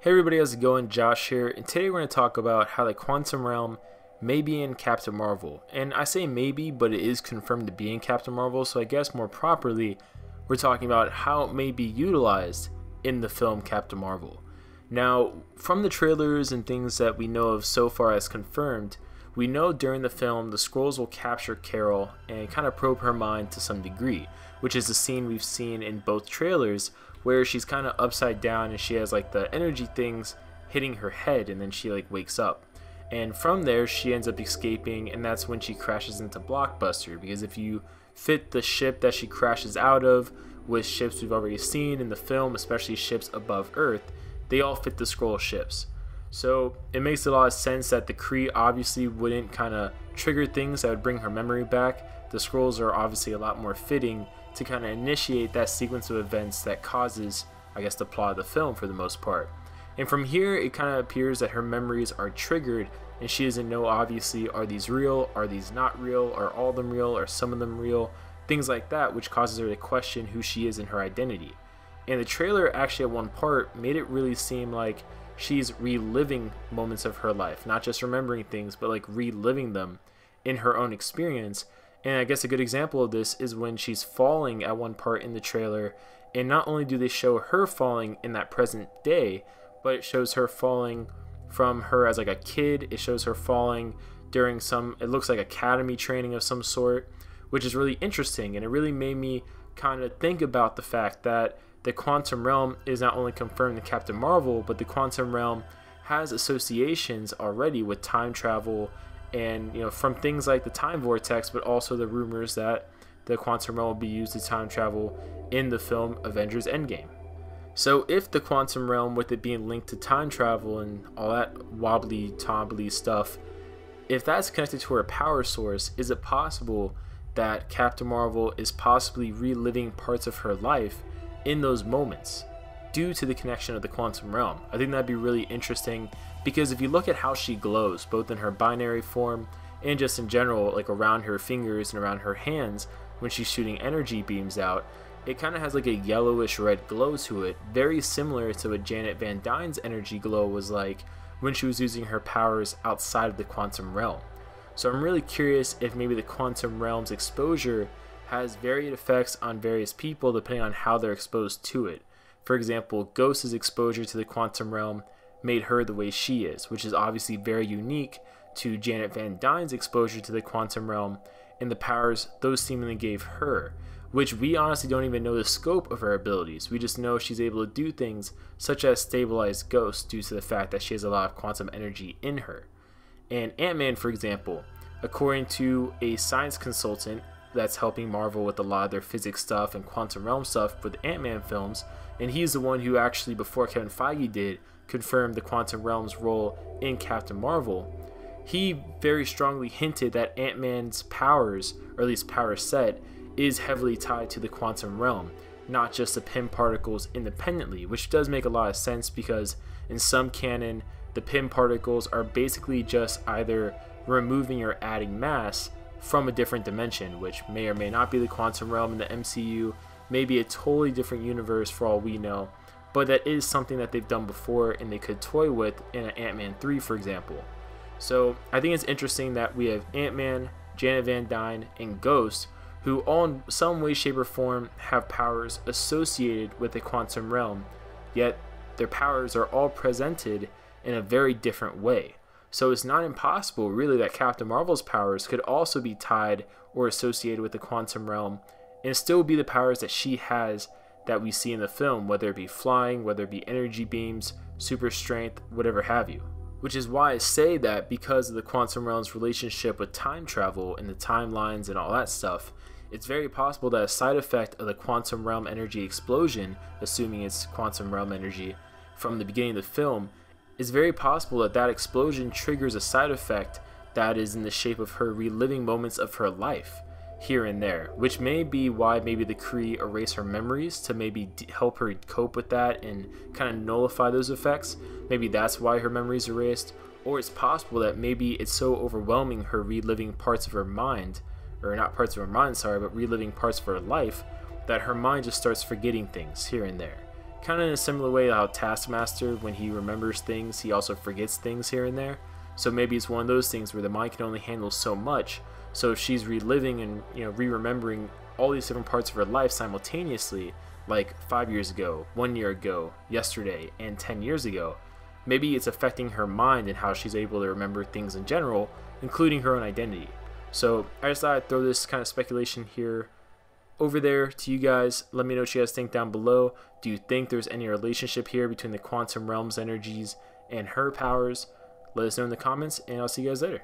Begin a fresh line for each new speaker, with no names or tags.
Hey everybody, how's it going? Josh here, and today we're going to talk about how the quantum realm may be in Captain Marvel. And I say maybe, but it is confirmed to be in Captain Marvel, so I guess more properly, we're talking about how it may be utilized in the film Captain Marvel. Now, from the trailers and things that we know of so far as confirmed, we know during the film the Skrulls will capture Carol and kind of probe her mind to some degree, which is the scene we've seen in both trailers where she's kind of upside down and she has like the energy things hitting her head, and then she like wakes up. And from there she ends up escaping, and that's when she crashes into Blockbuster, because if you fit the ship that she crashes out of with ships we've already seen in the film, especially ships above Earth, they all fit the Skrull ships. So it makes a lot of sense that the Kree obviously wouldn't kind of trigger things that would bring her memory back. The Skrulls are obviously a lot more fitting to kind of initiate that sequence of events that causes, I guess, the plot of the film for the most part. And from here, it kind of appears that her memories are triggered, and she doesn't know, obviously, are these real, are these not real, are all of them real, are some of them real, things like that, which causes her to question who she is and her identity. And the trailer actually at one part made it really seem like she's reliving moments of her life, not just remembering things, but like reliving them in her own experience. And I guess a good example of this is when she's falling at one part in the trailer, and not only do they show her falling in that present day, but it shows her falling from her as like a kid. It shows her falling during some, it looks like academy training of some sort, which is really interesting. And it really made me kind of think about the fact that the quantum realm is not only confirmed in Captain Marvel, but the quantum realm has associations already with time travel, and from things like the time vortex, but also the rumors that the quantum realm will be used to time travel in the film Avengers Endgame. So if the quantum realm, with it being linked to time travel and all that wobbly tobbly stuff, if that's connected to her power source, is it possible that Captain Marvel is possibly reliving parts of her life in those moments due to the connection of the quantum realm? I think that'd be really interesting, because if you look at how she glows, both in her binary form and just in general, like around her fingers and around her hands when she's shooting energy beams out, it kind of has like a yellowish red glow to it, very similar to what Janet Van Dyne's energy glow was like when she was using her powers outside of the quantum realm. So I'm really curious if maybe the quantum realm's exposure has varied effects on various people depending on how they're exposed to it. For example, Ghost's exposure to the quantum realm made her the way she is, which is obviously very unique to Janet Van Dyne's exposure to the quantum realm and the powers those seemingly gave her, which we honestly don't even know the scope of her abilities. We just know she's able to do things such as stabilize Ghost due to the fact that she has a lot of quantum energy in her. And Ant-Man, for example, according to a science consultant that's helping Marvel with a lot of their physics stuff and quantum realm stuff with Ant-Man films, and he's the one who actually, before Kevin Feige did, confirmed the quantum realm's role in Captain Marvel. He very strongly hinted that Ant-Man's powers, or at least power set, is heavily tied to the quantum realm, not just the Pym particles independently, which does make a lot of sense, because in some canon, the Pym particles are basically just either removing or adding mass from a different dimension, which may or may not be the quantum realm in the MCU, maybe a totally different universe for all we know, but that is something that they've done before and they could toy with in an Ant-Man 3, for example. So I think it's interesting that we have Ant-Man, Janet Van Dyne, and Ghost, who all in some way, shape, or form have powers associated with the quantum realm, yet their powers are all presented in a very different way. So it's not impossible, really, that Captain Marvel's powers could also be tied or associated with the quantum realm and still be the powers that she has that we see in the film, whether it be flying, whether it be energy beams, super strength, whatever have you. Which is why I say that, because of the quantum realm's relationship with time travel and the timelines and all that stuff, it's very possible that a side effect of the quantum realm energy explosion, assuming it's quantum realm energy from the beginning of the film, it's very possible that that explosion triggers a side effect that is in the shape of her reliving moments of her life here and there, which may be why maybe the Kree erase her memories to maybe help her cope with that and kind of nullify those effects. Maybe that's why her memories erased, or it's possible that maybe it's so overwhelming her reliving parts of her mind, or not parts of her mind, sorry, but reliving parts of her life, that her mind just starts forgetting things here and there. Kind of in a similar way how Taskmaster, when he remembers things, he also forgets things here and there. So maybe it's one of those things where the mind can only handle so much. So if she's reliving and re-remembering all these different parts of her life simultaneously, like 5 years ago, 1 year ago, yesterday, and 10 years ago, maybe it's affecting her mind and how she's able to remember things in general, including her own identity. So I just thought I'd throw this kind of speculation here over there to you guys. Let me know what you guys think down below. Do you think there's any relationship here between the quantum realm's energies and her powers? Let us know in the comments, and I'll see you guys later.